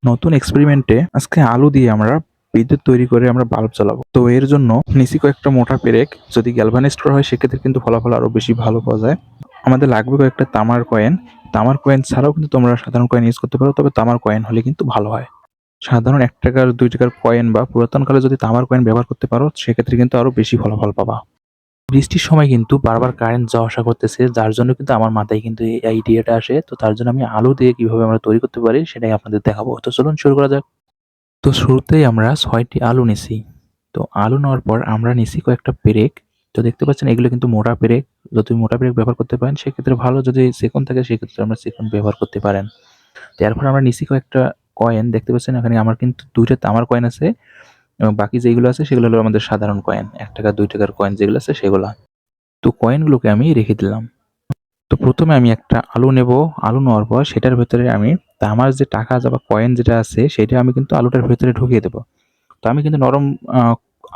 নতুন এক্সপেরিমেন্টে আজকে আলু দিয়ে আমরা বিদ্যুৎ তৈরি করে আমরা বাল্ব জ্বালাবো। তো এর জন্য নিচে কয়েকটা মোটা পেরেক যদি গ্যালভানাইজড করা হয় সেক্ষেত্রে কিন্তু ফলাফল আরো বেশি ভালো পাওয়া যায়। আমাদের লাগবে কয়েকটা তামার কয়েন। তামার কয়েন ছাড়াও কিন্তু তোমরা সাধারণ কয়েন ইউজ করতে পারো, তবে তামার কয়েন হলে কিন্তু ভালো হয়। সাধারণ ১ টাকার ২ টাকার কয়েন বা পুরাতন কালে যদি তামার কয়েন ব্যবহার করতে পারো সেক্ষেত্রে কিন্তু আরো বেশি ফলাফল পাবা। বৃষ্টির সময় কিন্তু বারবার কারেন্ট যাওয়া আসা করতেছে, যার জন্য কিন্তু আমার মাথায় কিন্তু এই আইডিয়াটা আসে। তো তার জন্য আমি আলু দিয়ে কিভাবে আমরা তৈরি করতে পারি সেটাই আপনাদের দেখাবো। তো চলুন শুরু করা যাক। তো শুরুতেই আমরা ৬টি আলু নিছি। তো আলু নেওয়ার পর আমরা নিছি কয়েকটা পেরেক। তো দেখতে পাচ্ছেন এগুলো কিন্তু মোটা পেরেক। যদি মোটা পেরেক ব্যবহার করতে পারেন সেক্ষেত্রে ভালো, যদি চিকন থাকে সেক্ষেত্রে আমরা চিকন ব্যবহার করতে পারেন। তো এরপর আমরা নিছি কয়েকটা কয়েন, দেখতে পাচ্ছেন এখানে আমার কিন্তু ২ টা তামার কয়েন আছে এবং বাকি যেগুলো আছে সেগুলো হলো আমাদের সাধারণ কয়েন। ৳১ ৳২ কয়েন যেগুলো আছে সেগুলা। তো কয়েনগুলোকে আমি রেখে দিলাম। তো ১ম এ আমি একটা আলু নেব। আলু নেওয়ার পর সেটার ভেতরে আমি তামার যে টাকা বা কয়েন যেটা আছে সেটা আমি কিন্তু আলুটার ভেতরে ঢুকিয়ে দেব। তো আমি কিন্তু নরম আ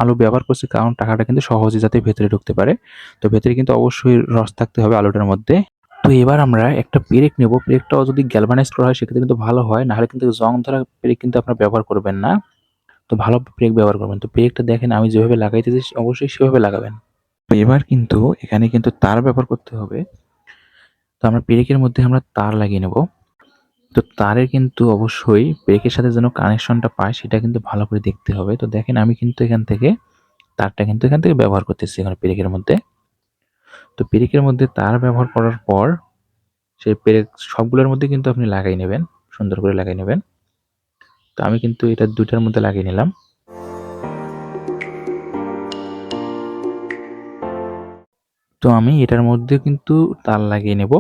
আলু ব্যবহার করছি, কারণ টাকাটা কিন্তু সহজে যাতে ভেতরে ঢুকতে পারে। তো ভেতরে কিন্তু অবশ্যই রস থাকতে হবে আলুটার মধ্যে। তো এবার আমরা একটা পেরেক নেব। পেরেকটাও যদি গ্যালভানাইজড করা হয় সেক্ষেত্রে কিন্তু ভালো হয়। নাহলে কিন্তু জং ধরা পেরেক কিন্তু আপনারা ব্যবহার করবেন না। তো ভালো পেরেক ব্যবহার করবেন। তো পেরেকটা দেখেন আমি যেভাবে লাগাইতেছি অবশ্যই সেভাবে লাগাবেন। তো এবার কিন্তু এখানে কিন্তু তার ব্যবহার করতে হবে। তো আমরা পেরেকের মধ্যে আমরা তার লাগিয়ে নেব। তো তারের কিন্তু অবশ্যই পেরেকের সাথে যেন কানেকশনটা পায় সেটা কিন্তু ভালো করে দেখতে হবে। তো দেখেন আমি কিন্তু এখান থেকে তারটা কিন্তু এখান থেকে ব্যবহার করতেছি এখানে পেরেকের মধ্যে। তো পেরেকের মধ্যে তার ব্যবহার করার পর সেই পেরেক সবগুলোর মধ্যে কিন্তু আপনি লাগাই নেবেন, সুন্দর করে লাগাই নেবেন। তো আমি কিন্তু এটা ২ টার মধ্যে লাগিয়ে নিলাম। তো আমি এটার মধ্যে কিন্তু তার লাগিয়ে নেব।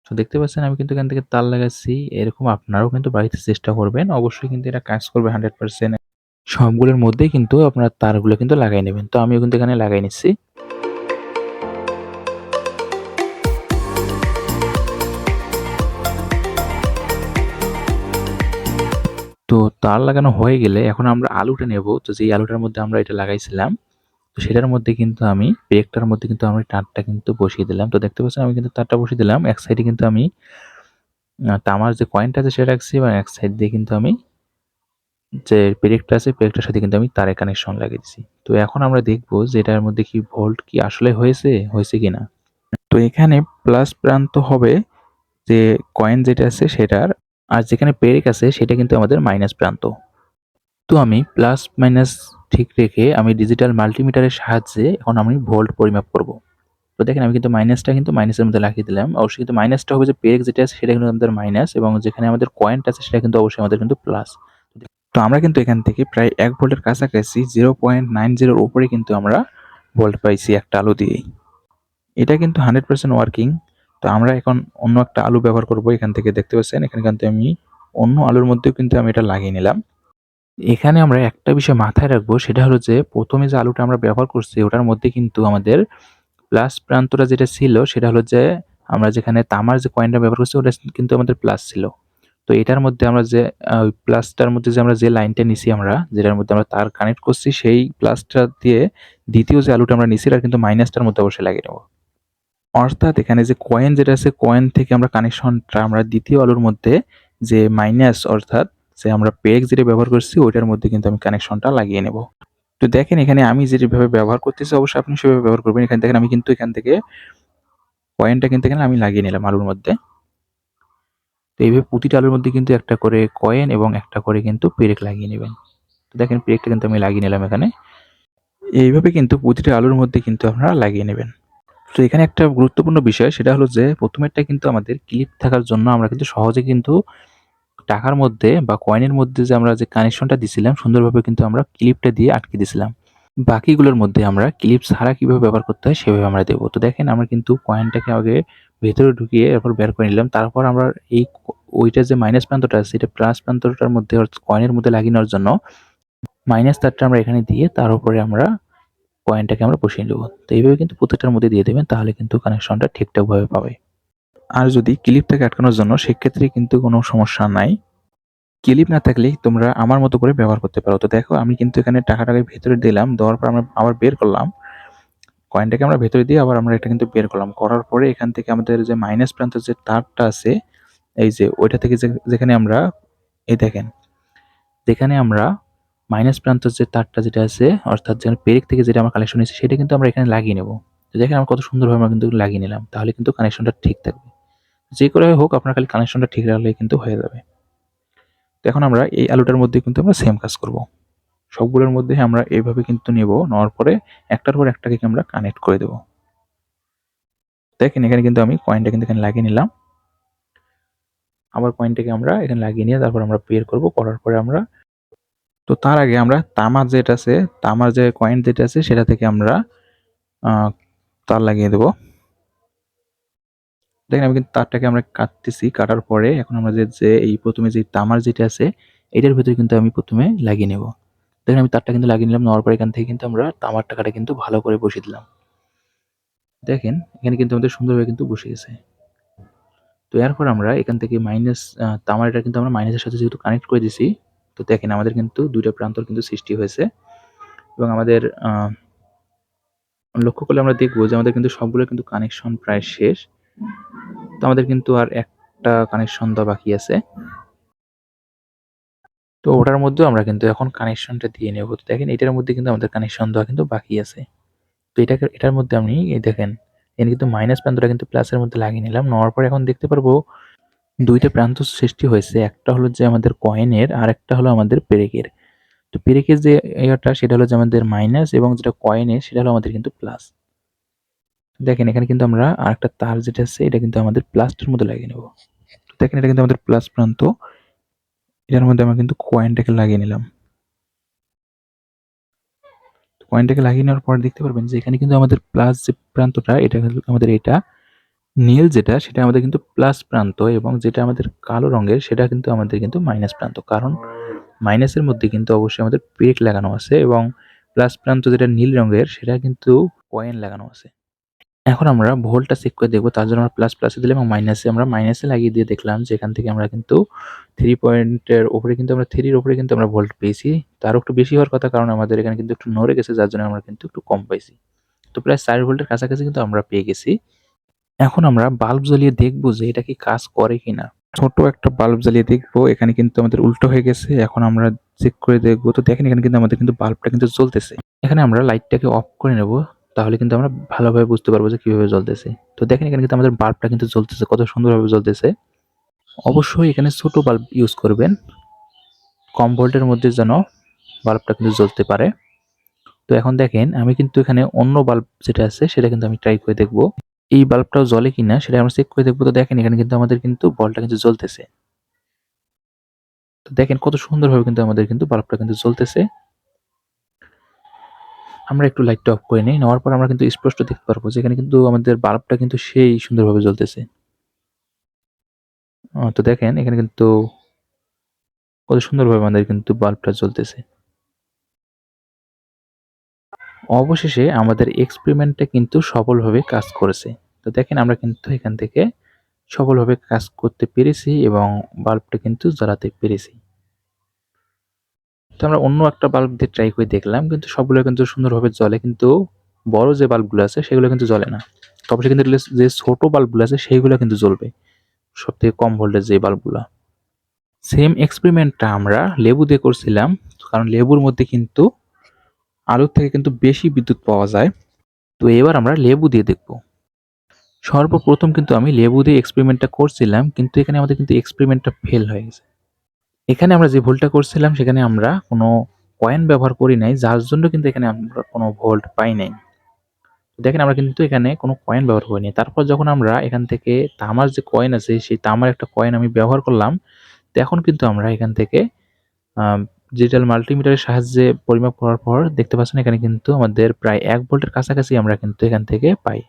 তো দেখতে পাচ্ছেন আমি কিন্তু এখান থেকে তার লাগাচ্ছি। এরকম আপনারাও কিন্তু বাড়িতে চেষ্টা করবেন। অবশ্যই কিন্তু এটা কাজ করবে 100%। সবগুলোর মধ্যেই কিন্তু আপনার তারগুলো কিন্তু লাগাই নেবেন। তো আমিও কিন্তু এখানে লাগাই নিচ্ছি। তো তার লাগানো হয়ে গেলে এখন আমরা আলুটা নেব। তো যেই আলুটার মধ্যে আমরা এটা লাগাইছিলাম, তো সেটার মধ্যে কিন্তু আমি পেরেকটার মধ্যে কিন্তু আমি তারটা কিন্তু বসিয়ে দিলাম। তো দেখতে পাচ্ছেন আমি কিন্তু তারটা বসিয়ে দিলাম। এক সাইডে কিন্তু আমি তামার যে কয়েনটা আছে সেটা রাখছি এবং এক সাইড দিয়ে কিন্তু আমি যে পেরেকটা আছে পেরেকটার সাথে কিন্তু আমি তারের কানেকশন লাগিয়ে দিছি। তো এখন আমরা দেখব যে এটার মধ্যে কি ভোল্ট কি আসলে হয়েছে কিনা। তো এখানে প্লাস প্রান্ত হবে যে কয়েন যেটা আছে সেটার, আর যেখানে পেরেক আছে সেটা কিন্তু আমাদের মাইনাস প্রান্ত। তো আমি প্লাস মাইনাস ঠিক রেখে আমি ডিজিটাল মাল্টিমিটারের সাহায্যে এখন আমি ভোল্ট পরিমাপ করব। তো দেখেন আমি কিন্তু মাইনাসটা কিন্তু মাইনাসের মধ্যে লাগিয়ে দিলাম। অবশ্যই কিন্তু মাইনাসটা হবে যে পেরেক যেটা আছে সেটা কিন্তু আমাদের মাইনাস এবং যেখানে আমাদের কয়েনটা আছে সেটা কিন্তু অবশ্যই আমাদের কিন্তু প্লাস। তো আমরা কিন্তু এখান থেকে প্রায় ১ ভোল্টের কাছাকাছি 0.90 এর উপরে কিন্তু আমরা ভোল্ট পাইছি একটা আলু দিয়েই। এটা কিন্তু 100% ওয়ার্কিং। তো আমরা এখন অন্য একটা আলু ব্যবহার করব। এখান থেকে দেখতে পাচ্ছেন এখানে কিন্তু আমি অন্য আলুর মধ্যেও কিন্তু আমি এটা লাগিয়ে নিলাম। এখানে আমরা একটা বিষয় মাথায় রাখবো, সেটা হলো যে ১ম এ যে আলুটা আমরা ব্যবহার করছি ওটার মধ্যে কিন্তু আমাদের প্লাস প্রান্তটা যেটা ছিল সেটা হলো যে আমরা যেখানে তামার যে কয়েনটা ব্যবহার করছি ওটা কিন্তু আমাদের প্লাস ছিল। তো এটার মধ্যে আমরা যে ওই প্লাসটার মধ্যে যে আমরা যে লাইনটা নিছি আমরা, যেটার মধ্যে আমরা তার কানেক্ট করছি সেই প্লাসটা দিয়ে ২য় যে আলুটা আমরা নিছি এটা কিন্তু মাইনাসটার মধ্যে অবশ্যই লাগিয়ে নেব। অর্থাৎ এখানে যে কয়েন যেটা আছে কয়েন থেকে আমরা কানেকশনটা আমরা ২য় আলুর মধ্যে যে মাইনাস অর্থাৎ যে আমরা পেরেক যেটা ব্যবহার করছি ওইটার মধ্যে কিন্তু আমি কানেকশনটা লাগিয়ে নেব। তো দেখেন এখানে আমি যেভাবে ব্যবহার করতেছি অবশ্যই আপনি সেভাবে ব্যবহার করবেন। এখানে দেখেন আমি কিন্তু এখান থেকে কয়েনটা কিন্তু এখানে আমি লাগিয়ে নিলাম আলুর মধ্যে। তো এইভাবে প্রতিটা আলুর মধ্যে কিন্তু একটা করে কয়েন এবং একটা করে কিন্তু পেরেক লাগিয়ে নেবেন। তো দেখেন পেরেকটা কিন্তু আমি লাগিয়ে নিলাম এখানে। এইভাবে কিন্তু প্রতিটা আলুর মধ্যে কিন্তু আপনারা লাগিয়ে নেবেন। তো এখানে একটা গুরুত্বপূর্ণ বিষয় সেটা হলো যে ১ম এরটা কিন্তু আমাদের ক্লিপ থাকার জন্য আমরা কিন্তু সহজে কিন্তু টাকার মধ্যে বা কয়েনের মধ্যে যে আমরা যে কানেকশনটা দিছিলাম সুন্দরভাবে কিন্তু আমরা ক্লিপটা দিয়ে আটকে দিছিলাম। বাকিগুলোর মধ্যে আমরা ক্লিপ ছাড়া কিভাবে ব্যবহার করতে হয় সেভাবে আমরা দেব। তো দেখেন আমরা কিন্তু কয়েনটাকে আগে ভেতরে ঢুকিয়ে এরপর বের করে নিলাম। তারপর আমরা এই ওইটার যে মাইনাস প্রান্তটা আছে এটা প্লাস প্রান্তটার মধ্যে কয়েনের মধ্যে লাগিয়ে নেওয়ার জন্য মাইনাস তারটা আমরা এখানে দিয়ে তার উপরে আমরা কয়েনটাকে আমরা বসিয়ে নেব। তো এইভাবে কিন্তু প্রত্যেকটার মধ্যে দিয়ে দেবেন, তাহলে কিন্তু কানেকশনটা ঠিকঠাকভাবে পাবে। আর যদি ক্লিপটাকে আটকানোর জন্য সেক্ষেত্রে কিন্তু কোনো সমস্যা নাই। ক্লিপ না থাকলে তোমরা আমার মতো করে ব্যবহার করতে পারো। তো দেখো আমি কিন্তু এখানে টাকাটাকে ভেতরে দিলাম, দেওয়ার পর আমরা আবার বের করলাম। কয়েনটাকে আমরা ভেতরে দিয়ে আবার আমরা এটা কিন্তু বের করলাম। করার পরে এখান থেকে আমাদের যে মাইনাস প্রান্তের যে তারটা আছে, এই যে ওইটা থেকে যেখানে আমরা এই দেখেন, যেখানে আমরা মাইনাস প্রান্তের যে তারটা যেটা আছে, অর্থাৎ যেখানে পেরেক থেকে যেটা আমার কানেকশন নিয়েছি সেটা কিন্তু আমরা এখানে লাগিয়ে নেব। তো দেখেন আমরা কত সুন্দরভাবে আমরা কিন্তু লাগিয়ে নিলাম, তাহলে কিন্তু কানেকশনটা ঠিক থাকবে। যে করে হোক আপনার খালি কানেকশনটা ঠিক রাখলেই কিন্তু হয়ে যাবে। তো এখন আমরা এই আলুটার মধ্যে কিন্তু আমরা সেম কাজ করব। সবগুলোর মধ্যে আমরা এইভাবে কিন্তু নেব, নেওয়ার পরে একটার পর একটাকে আমরা কানেক্ট করে দেব। দেখেন এখানে কিন্তু আমি কয়েনটা কিন্তু এখানে লাগিয়ে নিলাম, আবার কয়েনটাকে আমরা এখানে লাগিয়ে নিয়ে তারপর আমরা বের করব, করার পরে আমরা, তো তার আগে আমরা তামার যেটা আছে, তামার যে কয়েন যেটা আছে সেটা থেকে আমরা তার লাগিয়ে দেব। দেখেন আমি কিন্তু তারটাকে আমরা কাটতেছি, কাটার পরে এখন আমরা যে এই প্রথমে যে তামার যেটা আছে এটার ভিতরে কিন্তু আমি প্রথমে লাগিয়ে নেব। দেখেন আমি তারটা কিন্তু লাগিয়ে নিলাম, নেওয়ার পরে এখান থেকে কিন্তু আমরা তামার টাকাটা কিন্তু ভালো করে বসিয়ে দিলাম। দেখেন এখানে কিন্তু আমাদের সুন্দরভাবে কিন্তু বসে গেছে। তো এরপর আমরা এখান থেকে মাইনাস তামার এটা কিন্তু আমরা মাইনাসের সাথে যেহেতু কানেক্ট করে দিছি, তো দেখেন আমাদের কিন্তু দুইটা প্রান্তর কিন্তু সৃষ্টি হয়েছে এবং আমাদের লক্ষ্য করলে আমরা দেখবো যে আমাদের কিন্তু সবগুলো কিন্তু কানেকশন প্রায় শেষ। তো আমাদের কিন্তু আর একটা কানেকশন দেওয়া বাকি আছে, তো ওটার মধ্যেও আমরা কিন্তু এখন কানেকশনটা দিয়ে নেব। তো দেখেন এটার মধ্যে কিন্তু আমাদের কানেকশন দেওয়া কিন্তু বাকি আছে। তো এটার মধ্যে আমি এই দেখেন এখানে কিন্তু মাইনাস প্রান্তটা কিন্তু প্লাসের মধ্যে লাগিয়ে নিলাম, নেওয়ার পরে এখন দেখতে পারবো দুইটা প্রান্ত সৃষ্টি হয়েছে, একটা হলো যে আমাদের কয়েনের আর একটা হলো আমাদের পেরেকের। তো পেরেকের যে ইয়েটা সেটা হলো যে আমাদের মাইনাস এবং যেটা কয়েনের সেটা হলো আমাদের কিন্তু প্লাস। দেখেন এখানে কিন্তু আমরা আরেকটা তার যেটা আছে এটা কিন্তু আমাদের প্লাসটার মধ্যে লাগিয়ে নেব। তো দেখেন এটা কিন্তু আমাদের প্লাস প্রান্ত, এটার মধ্যে আমরা কিন্তু কয়েনটাকে লাগিয়ে নিলাম। কয়েনটাকে লাগিয়ে নেওয়ার পর দেখতে পারবেন যে এখানে কিন্তু আমাদের প্লাস যে প্রান্তটা এটা কিন্তু আমাদের এটা নীল যেটা সেটা আমাদের কিন্তু প্লাস প্রান্ত এবং যেটা আমাদের কালো রঙের সেটা কিন্তু আমাদের কিন্তু মাইনাস প্রান্ত, কারণ মাইনাসের মধ্যে কিন্তু অবশ্যই আমাদের পেরেক লাগানো আছে এবং প্লাস প্রান্ত যেটা নীল রঙের সেটা কিন্তু কয়েন লাগানো আছে। এখন আমরা ভোল্টটা চেক করে দেখবো, তার জন্য আমরা প্লাস প্লাসে দিলাম এবং মাইনাসে আমরা মাইনাসে লাগিয়ে দিয়ে দেখলাম যে এখান থেকে আমরা কিন্তু 3 পয়েন্টের উপরে কিন্তু আমরা 3 এর উপরে কিন্তু আমরা ভোল্ট পেয়েছি। তারও একটু বেশি হওয়ার কথা, কারণ আমাদের এখানে কিন্তু একটু নড়ে গেছে যার জন্য আমরা কিন্তু একটু কম পাইছি। তো প্রায় 4 ভোল্টের কাছাকাছি কিন্তু আমরা পেয়ে গেছি। এখন আমরা বাল্ব জ্বালিয়ে দেখবো যে এটা কি কাজ করে কিনা। ছোট একটা বাল্ব জ্বালিয়ে দেখবো, এখানে কিন্তু আমাদের উল্টো হয়ে গেছে। এখন আমরা চেক করে দেখবো, তো দেখেন এখানে কিন্তু আমাদের কিন্তু বাল্বটা কিন্তু জ্বলতেছে। এখানে আমরা লাইটটাকে অফ করে নেব, তাহলে কিন্তু আমরা ভালোভাবে বুঝতে পারবো যে কিভাবে জ্বলতেছে। তো দেখেন এখানে কিন্তু আমাদের বাল্বটা কিন্তু জ্বলতেছে, কত সুন্দরভাবে জ্বলতেছে। অবশ্যই এখানে ছোট বাল্ব ইউজ করবেন, কম ভোল্টের মধ্যে যেন বাল্বটা কিন্তু জ্বলতে পারে। তো এখন দেখেন আমি কিন্তু এখানে অন্য বাল্ব যেটা আছে সেটা কিন্তু আমি ট্রাই করে দেখবো, এই বাল্বটাও জ্বলে কিনা সেটা আমরা চেক করে দেখবো। তো দেখেন এখানে কিন্তু আমাদের কিন্তু বলটা কিন্তু জ্বলতেছে। তো দেখেন কত সুন্দরভাবে কিন্তু আমাদের কিন্তু বাল্বটা কিন্তু জ্বলতেছে। আমরা একটু লাইটটা অফ করে নিই, নেওয়ার পর আমরা কিন্তু স্পষ্ট দেখতে পারবো যে এখানে কিন্তু আমাদের বাল্বটা কিন্তু সেই সুন্দরভাবে জ্বলতেছে। তো দেখেন এখানে কিন্তু কত সুন্দরভাবে আমাদের কিন্তু বাল্বটা জ্বলতেছে। অবশেষে আমাদের এক্সপেরিমেন্টটা কিন্তু সফলভাবে কাজ করেছে। তো দেখেন আমরা কিন্তু এখান থেকে সফলভাবে কাজ করতে পেরেছি এবং বাল্বটা কিন্তু জ্বালাতে পেরেছি। তো আমরা অন্য একটা বাল্ব দিয়ে ট্রাই করে দেখলাম, কিন্তু সবগুলো কিন্তু সুন্দরভাবে জ্বলে, কিন্তু বড় যে বাল্বগুলো আছে সেগুলো কিন্তু জ্বলে না। তবে সে কিন্তু যে ছোট বাল্বগুলো আছে সেইগুলো কিন্তু জ্বলবে, সবথেকে কম ভোল্টেজ যে বাল্বগুলা। সেম এক্সপেরিমেন্টটা আমরা লেবু দিয়ে করছিলাম, কারণ লেবুর মধ্যে কিন্তু আলুর থেকে কিন্তু বেশি বিদ্যুৎ পাওয়া যায়। তো এবার আমরা লেবু দিয়ে দেখব। সর্বপ্রথম কিন্তু আমি লেবু দিয়ে এক্সপেরিমেন্টটা করছিলাম, কিন্তু এখানে আমাদের কিন্তু এক্সপেরিমেন্টটা ফেল হয়ে গেছে। এখানে আমরা যে ভুলটা করছিলাম সেখানে আমরা কোনো কয়েন ব্যবহার করি নাই, যার জন্য কিন্তু এখানে আমরা কোনো ভোল্ট পাই নাই। দেখেন আমরা কিন্তু এখানে কোনো কয়েন ব্যবহার করিনি। তারপর যখন আমরা এখান থেকে তামার যে কয়েন আছে সেই তামার একটা কয়েন আমি ব্যবহার করলাম, তো এখন কিন্তু আমরা এখান থেকে ডিজিটাল মাল্টিমিটারের সাহায্যে পরিমাপ করার পর দেখতে পাচ্ছেন এখানে কিন্তু আমাদের প্রায় 1 ভোল্টের কাছাকাছি আমরা কিন্তু এখান থেকে পাই।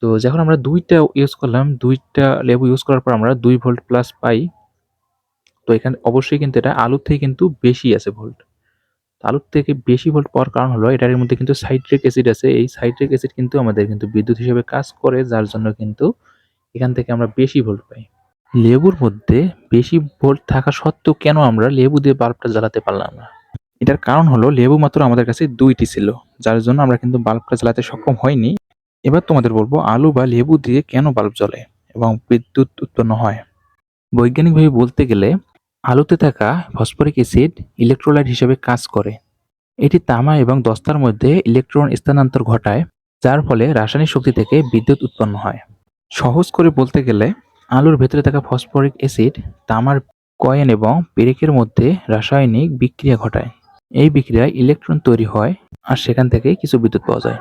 তো যখন আমরা ২ টা ইউজ করলাম, ২ টা লেবু ইউজ করার পর আমরা ২ ভোল্ট প্লাস পাই। তো এখানে অবশ্যই কিন্তু এটা আলুর থেকে কিন্তু বেশি আছে ভোল্ট। আলুর থেকে বেশি ভোল্ট পাওয়ার কারণ হলো এটার মধ্যে কিন্তু সাইট্রিক অ্যাসিড আছে। এই সাইট্রিক অ্যাসিড কিন্তু আমাদের কিন্তু বিদ্যুৎ হিসেবে কাজ করে, যার জন্য কিন্তু এখান থেকে আমরা বেশি ভোল্ট পাই। লেবুর মধ্যে বেশি ভোল্ট থাকা সত্ত্বেও কেন আমরা লেবু দিয়ে বাল্বটা জ্বালাতে পারলাম না? এটার কারণ হলো লেবু মাত্র আমাদের কাছে ২ টি ছিল, যার জন্য আমরা কিন্তু বাল্বটা জ্বালাতে সক্ষম হইনি। এবার তোমাদের বলবো আলু বা লেবু দিয়ে কেন বাল্ব জ্বলে এবং বিদ্যুৎ উৎপন্ন হয়। বৈজ্ঞানিকভাবে বলতে গেলে আলুতে থাকা ফসফরিক অ্যাসিড ইলেকট্রোলাইট হিসেবে কাজ করে। এটি তামা এবং দস্তার মধ্যে ইলেকট্রন স্থানান্তর ঘটায়, যার ফলে রাসায়নিক শক্তি থেকে বিদ্যুৎ উৎপন্ন হয়। সহজ করে বলতে গেলে আলুর ভেতরে থাকা ফসফরিক অ্যাসিড তামার কয়েন এবং পেরেকের মধ্যে রাসায়নিক বিক্রিয়া ঘটায়। এই বিক্রিয়ায় ইলেকট্রন তৈরি হয় আর সেখান থেকে কিছু বিদ্যুৎ পাওয়া যায়।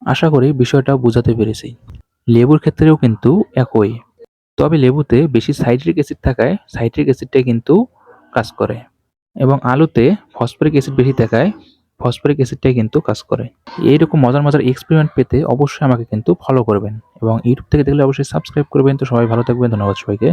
আশা করি বিষয়টা বোঝাতে পেরেছি। লেবুর ক্ষেত্রেও কিন্তু একই, তবে লেবুতে বেশি সাইট্রিক অ্যাসিড থাকায় সাইট্রিক অ্যাসিডটাই কিন্তু কাজ করে, এবং আলুতে ফসফরিক অ্যাসিড বেশি থাকায় ফসফরিক অ্যাসিডটাই কিন্তু কাজ করে। এইরকম মজার মজার এক্সপেরিমেন্ট পেতে অবশ্যই আমাকে কিন্তু ফলো করবেন এবং ইউটিউব থেকে দেখলে অবশ্যই সাবস্ক্রাইব করবেন। তো সবাই ভালো থাকবেন, ধন্যবাদ সবাইকে।